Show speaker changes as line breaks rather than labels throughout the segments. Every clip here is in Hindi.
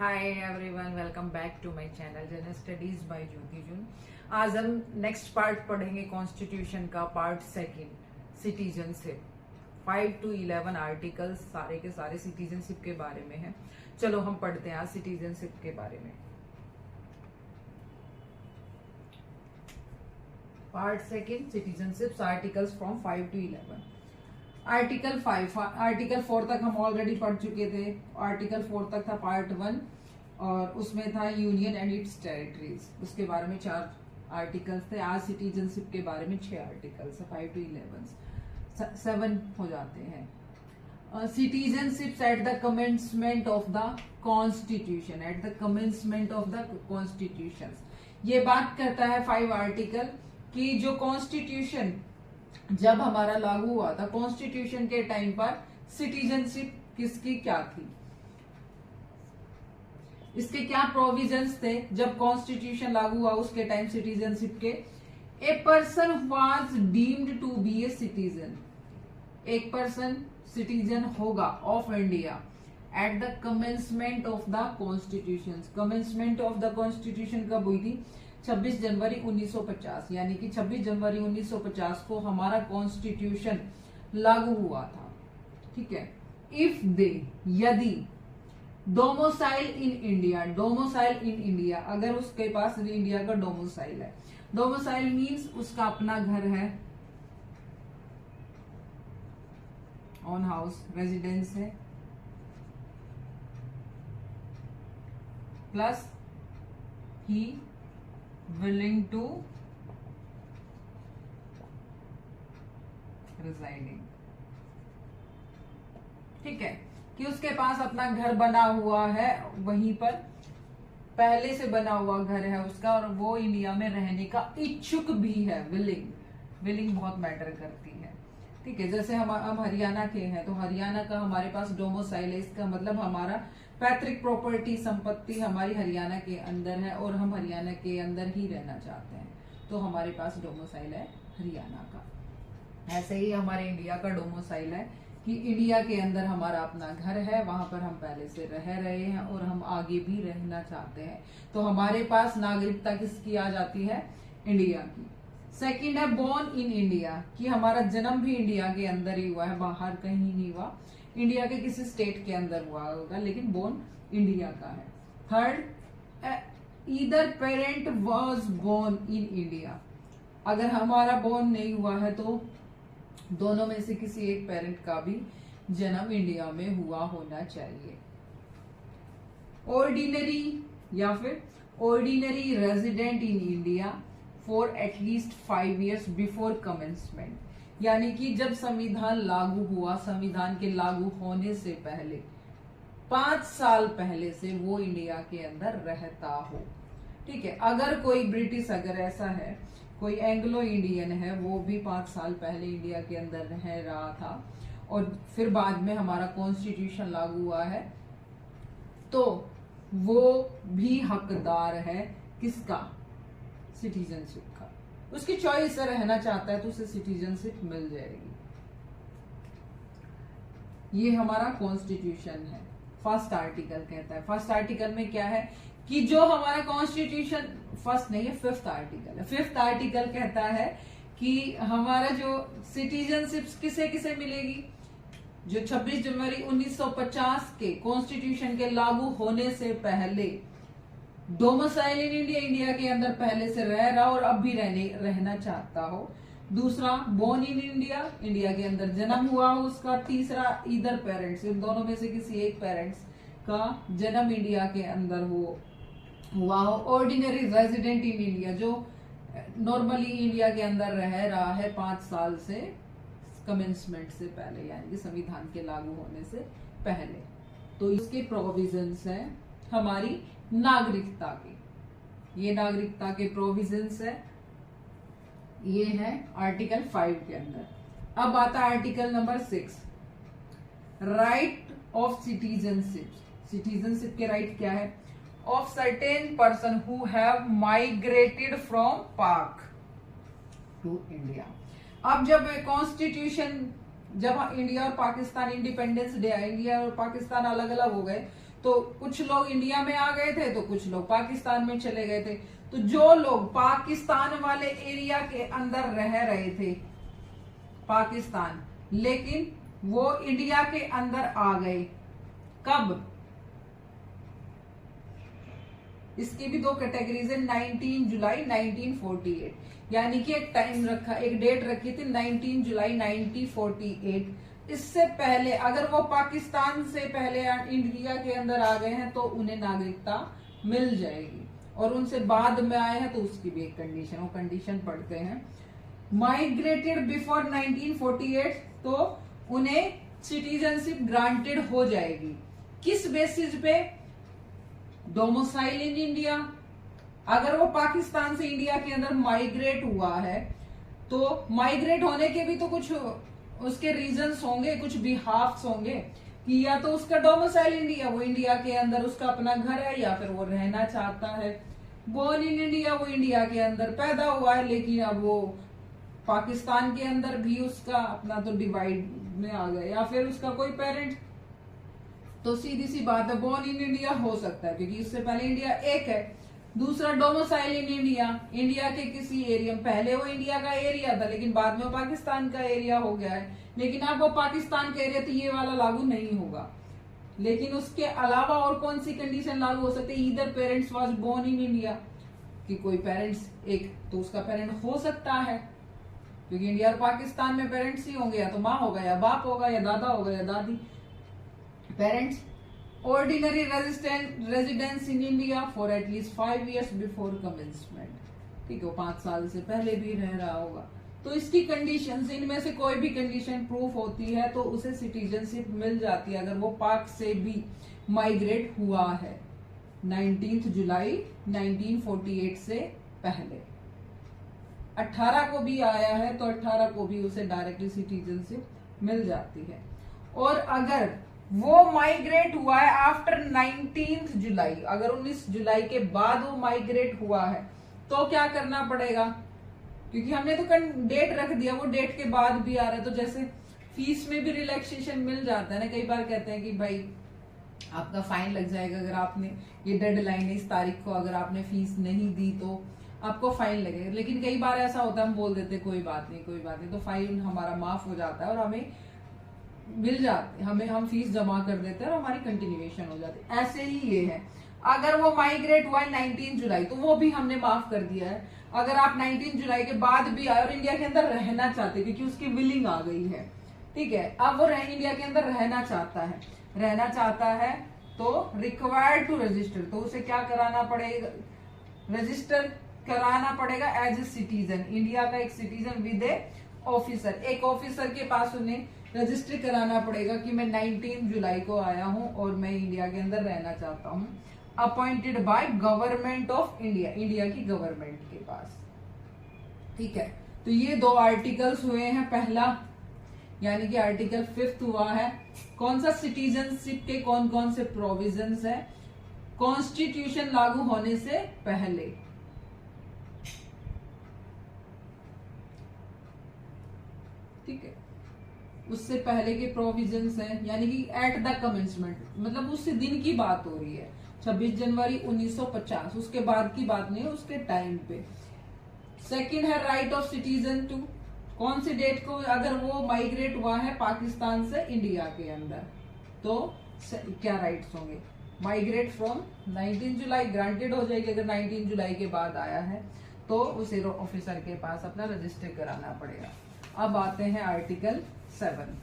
Hi everyone, welcome back to my channel general studies by Jyoti June. आज हम नेक्स्ट पार्ट पढ़ेंगे कॉन्स्टिट्यूशन का, part second, citizenship. 5 to 11 articles सारे के सारे सिटीजनशिप के बारे में है। चलो हम पढ़ते हैं आज सिटीजनशिप के बारे में। Part second, citizenship, articles from 5 to 11। Article 5, article 4 तक हम ऑलरेडी पढ़ चुके थे। आर्टिकल 4 तक था पार्ट 1 और उसमें था यूनियन एंड इट्स टेरिटरीज, उसके बारे में 4 आर्टिकल्स थे। आज सिटीजनशिप के बारे में 6 आर्टिकल्स है। 5 to 11 7 हो जाते हैं। Citizenship eight the commencement of the constitution, eight the commencement of the constitution. ये बात करता है 5 आर्टिकल कि जो कॉन्स्टिट्यूशन जब हमारा लागू हुआ था, कॉन्स्टिट्यूशन के टाइम पर सिटीजनशिप किसकी क्या थी, इसके क्या प्रोविजंस थे जब कॉन्स्टिट्यूशन लागू हुआ उसके टाइम सिटीजनशिप के। A person was deemed to be a citizen, एक पर्सन सिटीजन होगा of India at the commencement of the constitution. Commencement of the constitution कब हुई थी? 26 जनवरी 1950, यानी कि 26 जनवरी 1950 को हमारा कॉन्स्टिट्यूशन लागू हुआ था। ठीक है। इफ दे, यदि domicile in India, domicile in India, अगर उसके पास इंडिया का डोमोसाइल है, डोमोसाइल मीन्स उसका अपना घर है, ऑन हाउस रेजिडेंस है, plus he willing to residing। ठीक है, कि उसके पास अपना घर बना हुआ है, वहीं पर पहले से बना हुआ घर है उसका, और वो इंडिया में रहने का इच्छुक भी है। विलिंग बहुत मैटर करती है। ठीक है, जैसे हम हरियाणा के हैं तो हरियाणा का हमारे पास डोमोसाइल है, इसका मतलब हमारा पैतृक प्रॉपर्टी, संपत्ति हमारी हरियाणा के अंदर है और हम हरियाणा के अंदर ही रहना चाहते हैं, तो हमारे पास डोमोसाइल है हरियाणा का। ऐसे ही हमारे इंडिया का डोमोसाइल है कि इंडिया के अंदर हमारा अपना घर है, वहां पर हम पहले से रह रहे हैं और हम आगे भी रहना चाहते हैं, तो हमारे पास नागरिकता किसकी आ जाती है? इंडिया की। सेकंड है बोर्न इन इंडिया, कि हमारा जन्म भी इंडिया के अंदर ही हुआ है, बाहर कहीं नहीं हुआ, इंडिया के किसी स्टेट के अंदर हुआ होगा, लेकिन बोर्न इंडिया का है। Third, either parent was born in India, अगर हमारा बोर्न नहीं हुआ है तो दोनों में से किसी एक पेरेंट का भी जन्म इंडिया में हुआ होना चाहिए। ऑर्डिनरी या फिर ordinary resident in India for at least 5 years before commencement, यानी कि जब संविधान लागू हुआ, संविधान के लागू होने से पहले 5 साल पहले से वो इंडिया के अंदर रहता हो। ठीक है, अगर कोई ब्रिटिश, अगर ऐसा है कोई एंग्लो इंडियन है, वो भी 5 साल पहले इंडिया के अंदर रह रहा था और फिर बाद में हमारा कॉन्स्टिट्यूशन लागू हुआ है, तो वो भी हकदार है किसका? सिटीजनशिप का। उसकी चॉइस से रहना चाहता है तो उसे सिटीजनशिप मिल जाएगी। ये हमारा कॉन्स्टिट्यूशन है। फर्स्ट आर्टिकल कहता है, फर्स्ट आर्टिकल में क्या है कि जो हमारा कॉन्स्टिट्यूशन, फर्स्ट नहीं है, 5th आर्टिकल है। 5th आर्टिकल कहता है कि हमारा जो सिटीजनशिप किसे किसे मिलेगी? जो 26 जनवरी 1950 के कॉन्स्टिट्यूशन के लागू होने से पहले डोमिसाइल इन इंडिया, इंडिया के अंदर पहले से रह रहा और अब भी रहना चाहता हो। दूसरा, बोर्न इन इंडिया, इंडिया के अंदर जन्म हुआ हो उसका। तीसरा, ईदर पेरेंट्स, इन दोनों में से किसी एक पेरेंट्स का जन्म इंडिया के अंदर हुआ हो। ऑर्डिनरी रेजिडेंट इन इंडिया, जो नॉर्मली इंडिया के अंदर रह रहा है 5 साल से कमेंसमेंट से पहले, यानी कि संविधान के लागू होने से पहले। तो इसके प्रोविजंस हैं हमारी नागरिकता के, ये नागरिकता के प्रोविजंस है, ये है आर्टिकल 5 के अंदर। अब आता है article number 6, right of citizenship. Citizenship के राइट क्या है? Of certain person who have migrated from पाक टू इंडिया। अब जब कॉन्स्टिट्यूशन, जब इंडिया और पाकिस्तान इंडिपेंडेंस डे आया, इंडिया और पाकिस्तान अलग अलग हो गए, तो कुछ लोग इंडिया में आ गए थे तो कुछ लोग पाकिस्तान में चले गए थे। तो जो लोग पाकिस्तान वाले एरिया के अंदर रह रहे थे, पाकिस्तान, लेकिन वो इंडिया के अंदर आ गए कब, इसकी भी दो कैटेगरीज है। 19 जुलाई 1948, यानी कि एक टाइम रखा, एक डेट रखी थी 19 जुलाई 1948। इससे पहले अगर वो पाकिस्तान से पहले इंडिया के अंदर आ गए हैं तो उन्हें नागरिकता मिल जाएगी, और उनसे बाद में आए हैं तो उसकी भी एक कंडीशन, वो कंडीशन पढ़ते हैं। माइग्रेटेड बिफोर 1948, तो उन्हें सिटीजनशिप ग्रांटेड हो जाएगी। किस बेसिस पे? डोमिसाइल इन इंडिया। अगर वो पाकिस्तान से इंडिया के अंदर माइग्रेट हुआ है तो माइग्रेट होने के भी तो कुछ उसके रीजंस होंगे, कुछ बिहाफ्स होंगे कि या तो उसका डोमिसाइल इंडिया, वो इंडिया के अंदर उसका अपना घर है, या फिर वो रहना चाहता है। बोर्न इन इंडिया, वो इंडिया के अंदर पैदा हुआ है लेकिन अब वो पाकिस्तान के अंदर भी उसका अपना तो डिवाइड में आ गया, या फिर उसका कोई पेरेंट, तो सीधी सी बात है बोर्न इन इंडिया हो सकता है क्योंकि इससे पहले इंडिया एक है। दूसरा डोमिसाइल इन इंडिया, इंडिया के किसी एरिया में, पहले वो इंडिया का एरिया था लेकिन बाद में वो पाकिस्तान का एरिया हो गया है, लेकिन अब वो पाकिस्तान का एरिया तो ये वाला लागू नहीं होगा। लेकिन उसके अलावा और कौन सी कंडीशन लागू हो सकती है? Either parents was born in India, कि कोई पेरेंट्स एक तो उसका पेरेंट हो सकता है क्योंकि इंडिया और पाकिस्तान में पेरेंट्स ही होंगे, या तो माँ होगा या बाप होगा या दादा होगा या दादी। Parents ordinary residence in India for at least 5 years before commencement, ठीक है, वो 5 साल से पहले भी रह रहा होगा। तो इसकी कंडीशंस, इनमें से कोई भी कंडीशन प्रूफ होती है तो उसे सिटीजनशिप मिल जाती है अगर वो पाक से भी माइग्रेट हुआ है 19 जुलाई 1948 से पहले। 18 को भी आया है तो 18 को भी उसे डायरेक्टली सिटीजनशिप मिल जाती है। और अगर वो माइग्रेट हुआ है आफ्टर 19 जुलाई, अगर 19 जुलाई के बाद वो माइग्रेट हुआ है तो क्या करना पड़ेगा? क्योंकि हमने तो डेट रख दिया, वो डेट के बाद भी आ रहा है, तो जैसे फीस में भी रिलैक्सेशन मिल जाता है ना। कई बार कहते हैं कि भाई आपका फाइन लग जाएगा अगर आपने, ये डेडलाइन है इस तारीख को, अगर आपने फीस नहीं दी तो आपको फाइन लगेगा। लेकिन कई बार ऐसा होता है हम बोल देते कोई बात नहीं कोई बात नहीं, तो फाइन हमारा माफ हो जाता है और हमें मिल जाते, हमें हम फीस जमा कर देते हैं और हमारी कंटिन्यूएशन हो जाती है। ऐसे ही ये है, अगर वो माइग्रेट हुआ है 19 जुलाई तो वो भी हमने माफ कर दिया है। अगर आप 19 जुलाई के बाद भी आए और इंडिया के अंदर रहना चाहते क्योंकि उसकी विलिंग आ गई है, ठीक है, अब वो इंडिया के अंदर रहना चाहता है तो रिक्वायर्ड टू रजिस्टर, तो उसे क्या कराना पड़ेगा? रजिस्टर कराना पड़ेगा एज ए सिटीजन, इंडिया का एक सिटीजन विद ए ऑफिसर। एक ऑफिसर के पास उन्हें रजिस्टर कराना पड़ेगा कि मैं 19 जुलाई को आया हूं और मैं इंडिया के अंदर रहना चाहता हूं, appointed by government of India, India की गवर्नमेंट के पास, ठीक है। तो ये दो आर्टिकल्स हुए हैं, पहला यानी कि आर्टिकल 5 हुआ है। कौन सा? सिटीजनशिप के कौन कौन से प्रोविजंस है कॉन्स्टिट्यूशन लागू होने से पहले। ठीक है, उससे पहले के प्रोविजंस हैं, यानी कि एट द कमेंसमेंट, मतलब उस दिन की बात हो रही है 26 जनवरी 1950, उसके बाद की बात नहीं है, उसके टाइम पे। सेकंड है राइट ऑफ सिटीजन टू, कौन सी डेट को? अगर वो माइग्रेट हुआ है पाकिस्तान से इंडिया के अंदर तो क्या राइट्स होंगे? माइग्रेट फ्रॉम 19 जुलाई ग्रांटेड हो जाएगी, अगर 19 जुलाई के बाद आया है तो उसे ऑफिसर के पास अपना रजिस्टर कराना पड़ेगा। अब आते हैं article 7।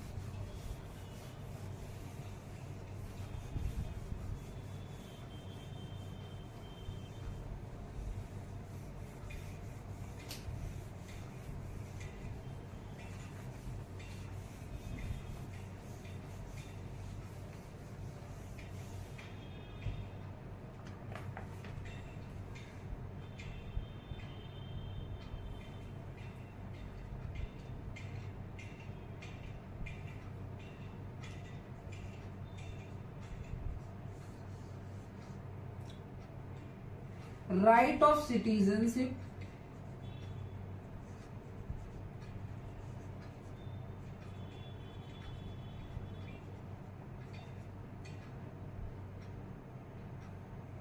Right of citizenship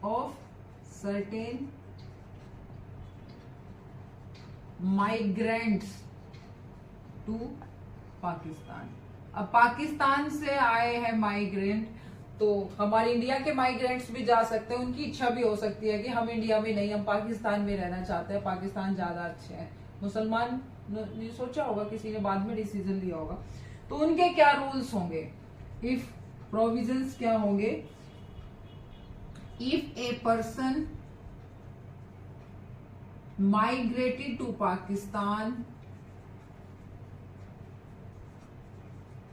of certain migrants to Pakistan. अब पाकिस्तान से आए हैं माइग्रेंट, तो हमारे इंडिया के माइग्रेंट्स भी जा सकते हैं, उनकी इच्छा भी हो सकती है कि हम इंडिया में नहीं, हम पाकिस्तान में रहना चाहते हैं, पाकिस्तान ज्यादा अच्छे हैं। मुसलमान ने सोचा होगा, किसी ने बाद में डिसीजन लिया होगा, तो उनके क्या रूल्स होंगे, इफ प्रोविजंस क्या होंगे। If a person migrated to Pakistan,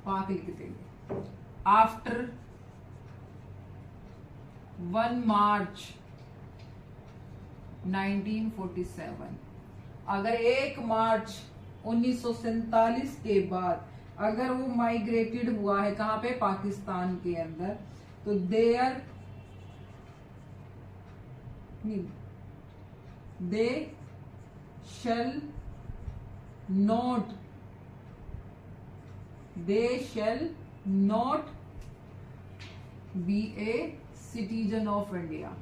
Pak लिख देंगे, आफ्टर 1 मार्च 1947, अगर 1 मार्च 1947 के बाद अगर वो माइग्रेटेड हुआ है कहां पे, पाकिस्तान के अंदर, तो they shall not be a citizen of India.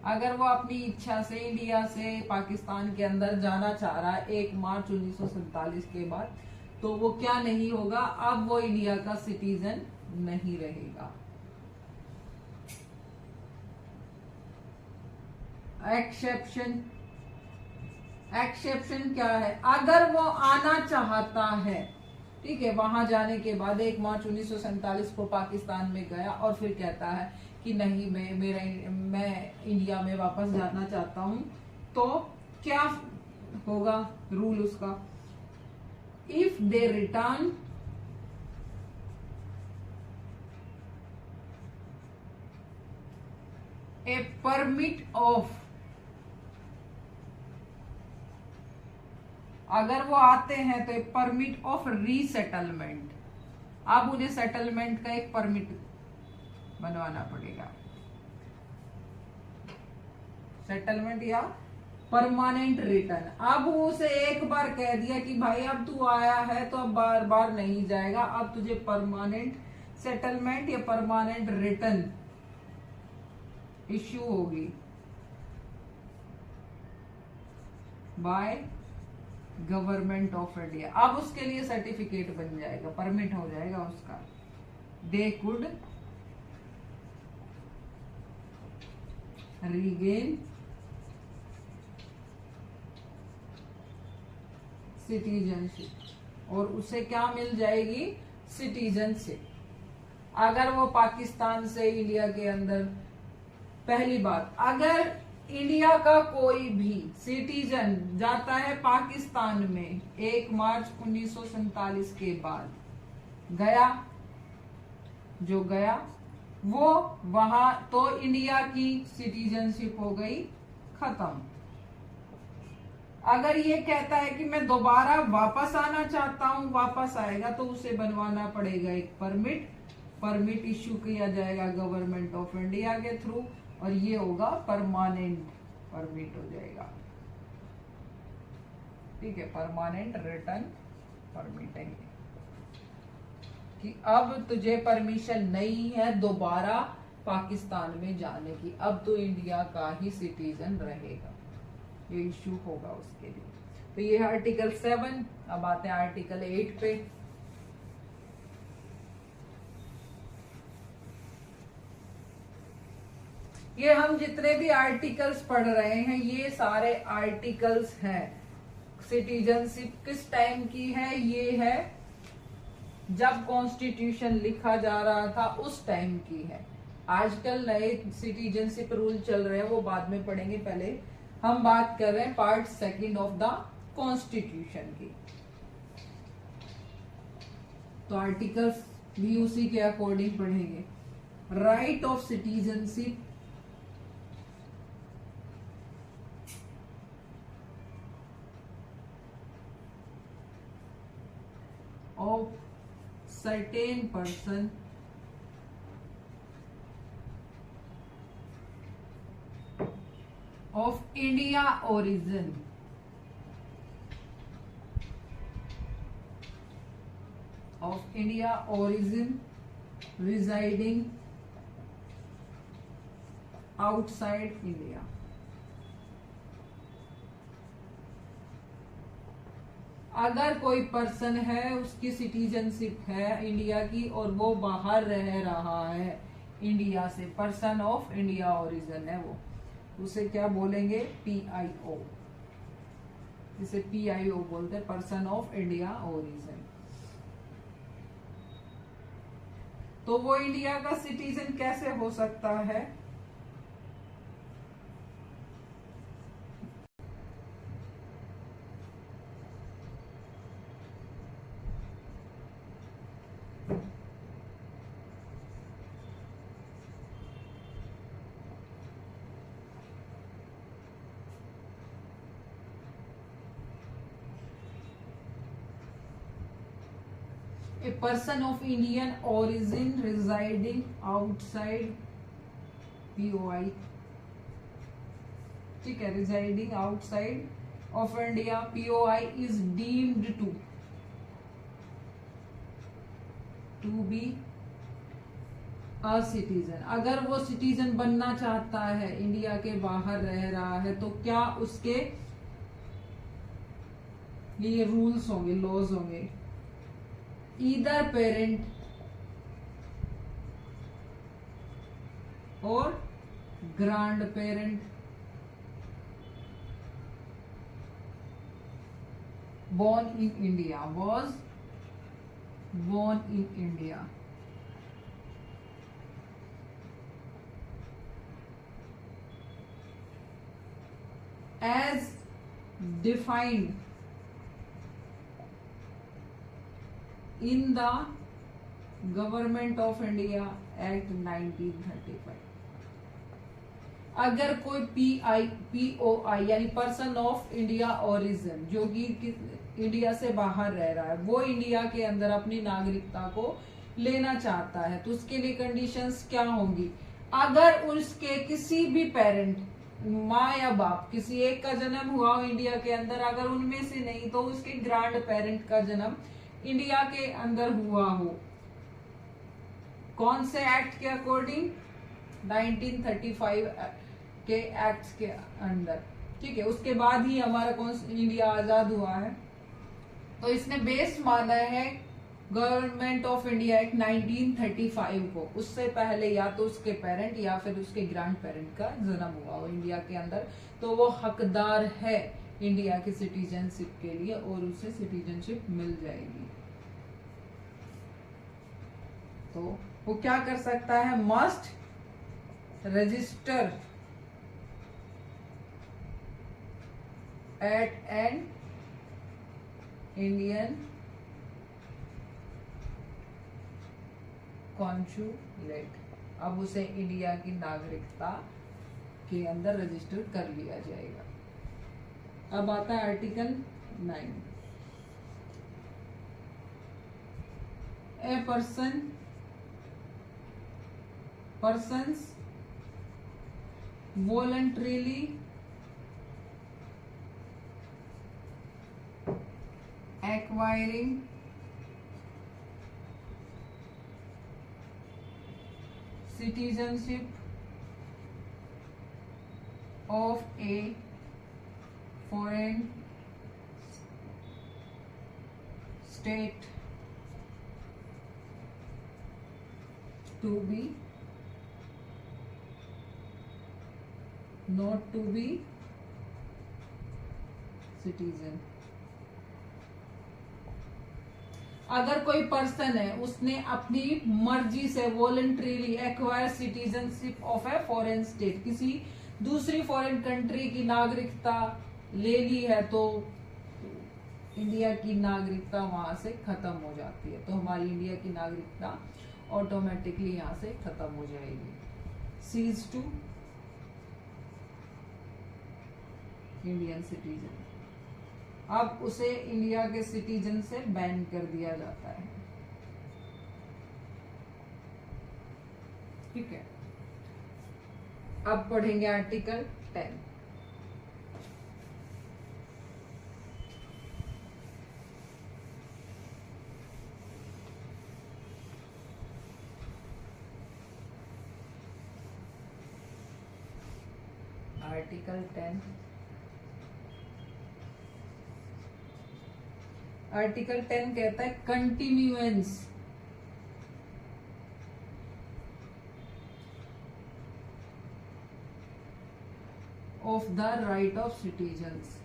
अगर वो अपनी इच्छा से इंडिया से पाकिस्तान के अंदर जाना चाह रहा है 1 मार्च 1947 के बाद, तो वो क्या नहीं होगा, अब वो इंडिया का सिटीजन नहीं रहेगा। एक्सेप्शन क्या है, अगर वो आना चाहता है, ठीक है, वहां जाने के बाद 1 मार्च 1947 को पाकिस्तान में गया और फिर कहता है कि नहीं, मैं इंडिया में वापस जाना चाहता हूं, तो क्या होगा रूल उसका। If they return A permit of, अगर वो आते हैं तो एक परमिट ऑफ रीसेटलमेंट, अब उन्हें सेटलमेंट का एक परमिट बनवाना पड़ेगा, सेटलमेंट या परमानेंट रिटर्न। अब उसे एक बार कह दिया कि भाई अब तू आया है तो अब बार बार नहीं जाएगा, अब तुझे परमानेंट सेटलमेंट या परमानेंट रिटर्न इश्यू होगी बाय गवर्नमेंट ऑफ इंडिया। अब उसके लिए सर्टिफिकेट बन जाएगा, परमिट हो जाएगा उसका। दे कुड रीगेन सिटीजनशिप, और उसे क्या मिल जाएगी, सिटीजनशिप। अगर वो पाकिस्तान से इंडिया के अंदर, पहली बात, अगर इंडिया का कोई भी सिटीजन जाता है पाकिस्तान में 1 मार्च 1947 के बाद, जो गया वो वहां, तो इंडिया की सिटीजनशिप हो गई खत्म। अगर ये कहता है कि मैं दोबारा वापस आना चाहता हूं, वापस आएगा तो उसे बनवाना पड़ेगा एक परमिट इश्यू किया जाएगा गवर्नमेंट ऑफ इंडिया के थ्रू, और ये होगा परमानेंट परमिट हो जाएगा, ठीक है, परमानेंट रिटर्न परमिट है, कि अब तुझे परमिशन नहीं है दोबारा पाकिस्तान में जाने की, अब तो इंडिया का ही सिटीजन रहेगा, ये इश्यू होगा उसके लिए। तो ये है आर्टिकल 7। अब आते हैं आर्टिकल 8 पे। ये हम जितने भी आर्टिकल्स पढ़ रहे हैं ये सारे आर्टिकल्स हैं। सिटीजनशिप किस टाइम की है, ये है जब कॉन्स्टिट्यूशन लिखा जा रहा था उस टाइम की है। आजकल नए सिटीजनशिप रूल चल रहे हैं, वो बाद में पढ़ेंगे, पहले हम बात कर रहे हैं पार्ट 2 ऑफ द कॉन्स्टिट्यूशन की। तो आर्टिकल्स भी उसी के अकॉर्डिंग पढ़ेंगे। Right of citizenship of certain person of India origin residing outside India. अगर कोई पर्सन है, उसकी सिटीजनशिप है इंडिया की और वो बाहर रह रहा है इंडिया से, पर्सन ऑफ इंडिया ओरिजिन है वो, उसे क्या बोलेंगे? PIO, जिसे PIO बोलते हैं, पर्सन ऑफ इंडिया ओरिजिन। तो वो इंडिया का सिटीजन कैसे हो सकता है? A person of Indian origin residing outside POI, ठीक है, residing outside of India POI is deemed to be a citizen। अगर वो सिटीजन बनना चाहता है, इंडिया के बाहर रह रहा है, तो क्या उसके ये रूल्स होंगे, लॉज होंगे? ईदर पेरेंट और grand parent born in India, was born in India, as defined in the government of India act 1935। अगर कोई POI यानी पर्सन ऑफ इंडिया ओरिजिन, जो कि इंडिया से बाहर रह रहा है, वो इंडिया के अंदर अपनी नागरिकता को लेना चाहता है, तो उसके लिए कंडीशंस क्या होंगी? अगर उसके किसी भी पेरेंट, माँ या बाप, किसी एक का जन्म हुआ हो इंडिया के अंदर, अगर उनमें से नहीं तो उसके ग्रैंड पेरेंट का जन्म इंडिया के अंदर हुआ हो, कौन से एक्ट के अकॉर्डिंग? 1935 के एक्ट्स के अंदर, ठीक है। उसके बाद ही हमारा इंडिया आजाद हुआ है, तो इसने बेस माना है गवर्नमेंट ऑफ इंडिया एक्ट 1935 को। उससे पहले या तो उसके पेरेंट या फिर उसके ग्रैंड पेरेंट का जन्म हुआ हो इंडिया के अंदर, तो वो हकदार है इंडिया की सिटीजनशिप के लिए और उसे सिटीजनशिप मिल जाएगी। तो वो क्या कर सकता है? Must register eight an Indian consulate. अब उसे इंडिया की नागरिकता के अंदर रजिस्टर कर लिया जाएगा। अब आता है article 9। A persons voluntarily acquiring citizenship of a foreign state to be not to be citizen। अगर कोई पर्सन है, उसने अपनी मर्जी से voluntarily acquire citizenship of a foreign state, किसी दूसरी फॉरेन कंट्री की नागरिकता ले ली है, तो इंडिया की नागरिकता वहां से खत्म हो जाती है। तो हमारी इंडिया की नागरिकता ऑटोमेटिकली यहां से खत्म हो जाएगी। Cease to Indian citizen. अब उसे इंडिया के सिटीजन से बैन कर दिया जाता है, ठीक है। अब पढ़ेंगे आर्टिकल 10। आर्टिकल 10। आर्टिकल 10 कहता है continuance of the right of citizens.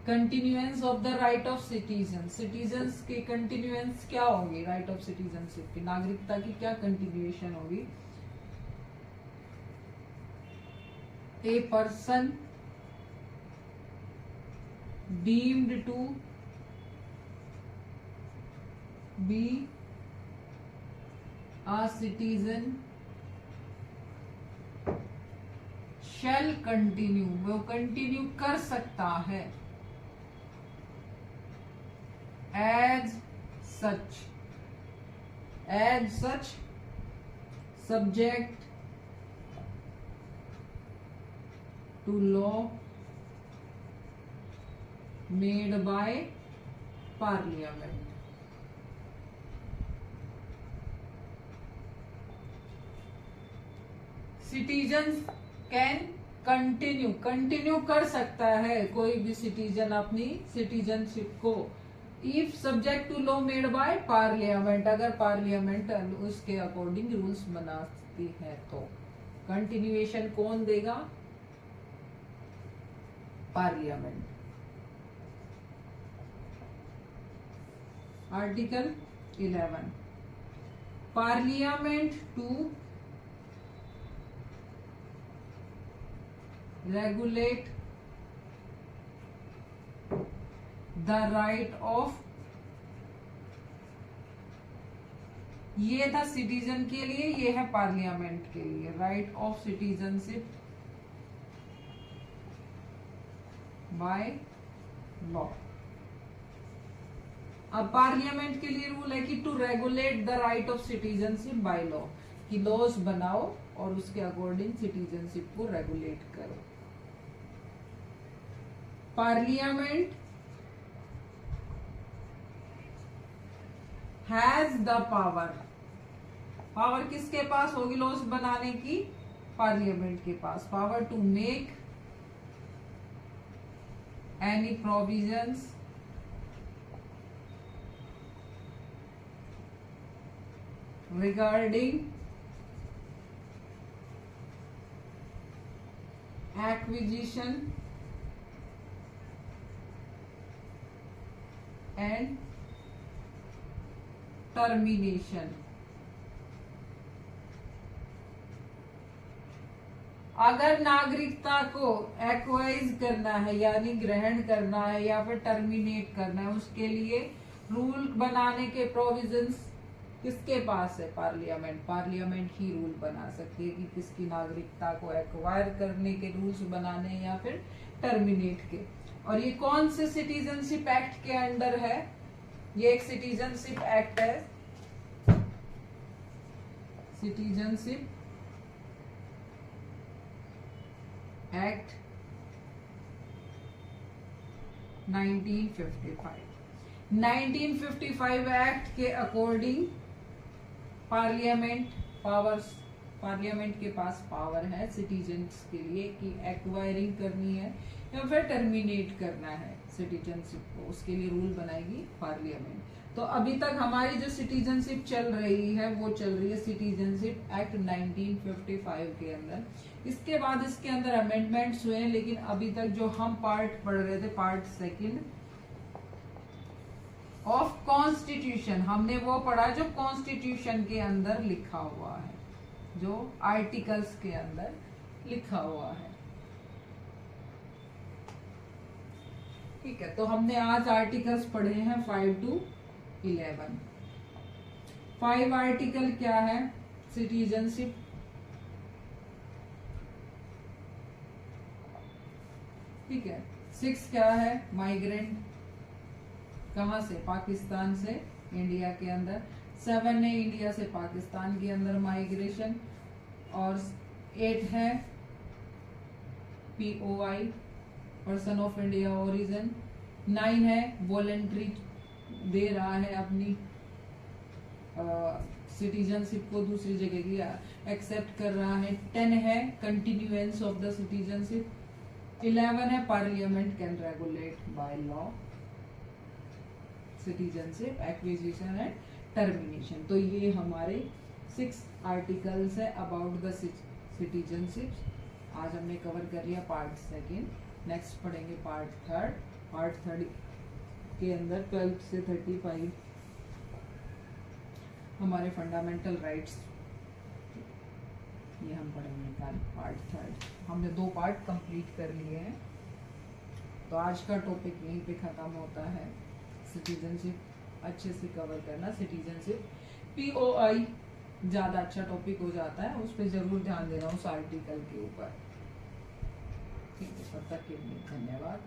Continuance of the right of citizen. Citizens की कंटिन्यूएंस क्या होगी? राइट ऑफ सिटीजनशिप की, नागरिकता की क्या कंटिन्यूएशन होगी? A person deemed to be a citizen shall continue, वो कंटिन्यू कर सकता है as such subject to law made by parliament। Citizen can continue कर सकता है कोई भी सिटीजन अपनी सिटीजनशिप को if subject to law made by parliament, अगर पार्लियामेंट उसके अकॉर्डिंग रूल्स बनाती है तो। कंटिन्यूएशन कौन देगा? Parliament. Article 11 parliament to regulate the right of, ये था सिटीजन के लिए, ये है पार्लियामेंट के लिए। Right of citizenship by law. अब पार्लियामेंट के लिए रूल है कि to regulate the right of citizenship by law, कि लॉज बनाओ और उसके अकॉर्डिंग सिटीजनशिप को रेगुलेट करो। पार्लियामेंट हैज द पावर किसके पास होगी लॉज बनाने की? पार्लियामेंट के पास। Power to make any provisions regarding acquisition and termination. अगर नागरिकता को एक्वाइज करना है यानी ग्रहण करना है या फिर टर्मिनेट करना है, उसके लिए रूल बनाने के प्रोविजंस किसके पास है? पार्लियामेंट। पार्लियामेंट ही रूल बना सकती है कि किसकी नागरिकता को एक्वायर करने के रूल्स बनाने हैं या फिर टर्मिनेट के। और ये कौन से सिटीजनशिप एक्ट के अंडर है? ये एक सिटीजनशिप एक्ट है, सिटीजनशिप एक्ट 1955। 1955 एक्ट के अकॉर्डिंग पार्लियामेंट के पास पावर है सिटीजन्स के लिए कि एक्वायरिंग करनी है या फिर टर्मिनेट करना है सिटीजनशिप को, उसके लिए रूल बनाएगी पार्लियामेंट। तो अभी तक हमारी जो सिटीजनशिप चल रही है वो चल रही है सिटीजनशिप एक्ट 1955 के अंदर। इसके बाद इसके अंदर अमेंडमेंट्स हुए हैं, लेकिन अभी तक जो हम पार्ट पढ़ रहे थे, पार्ट सेकंड ऑफ कॉन्स्टिट्यूशन, हमने वो पढ़ा जो कॉन्स्टिट्यूशन के अंदर लिखा हुआ है, जो आर्टिकल्स के अंदर लिखा हुआ है। ठीक है, तो हमने आज आर्टिकल्स पढ़े हैं 5 to 11। 5 आर्टिकल क्या है? सिटीजनशिप, ठीक है। 6 क्या है? माइग्रेंट, कहां से? पाकिस्तान से इंडिया के अंदर। 7 है इंडिया से पाकिस्तान के अंदर माइग्रेशन। और 8 है POI, person of India origin. 9 है वॉलेंट्री, दे रहा है अपनी सिटीजनशिप को दूसरी जगह की एक्सेप्ट कर रहा है। 10 है कंटिन्यूएंस ऑफ द सिटीजनशिप। 11 है parliament can regulate by law citizenship acquisition and termination. तो ये हमारे 6 आर्टिकल्स है अबाउट द सिटीजनशिप। आज हमने कवर कर लिया पार्ट सेकेंड, नेक्स्ट पढ़ेंगे पार्ट थर्ड। पार्ट थर्ड के अंदर 12 से 35 हमारे फंडामेंटल राइट्स, ये हम पढ़ेंगे कल पार्ट थर्ड। हमने 2 पार्ट कंप्लीट कर लिए हैं। तो आज का टॉपिक यहीं पे खत्म होता है। सिटीजनशिप अच्छे से कवर करना। सिटीजनशिप POI ज्यादा अच्छा टॉपिक हो जाता है, उस पर जरूर ध्यान देना उस आर्टिकल के ऊपर। ठीक है, तब तक के लिए धन्यवाद।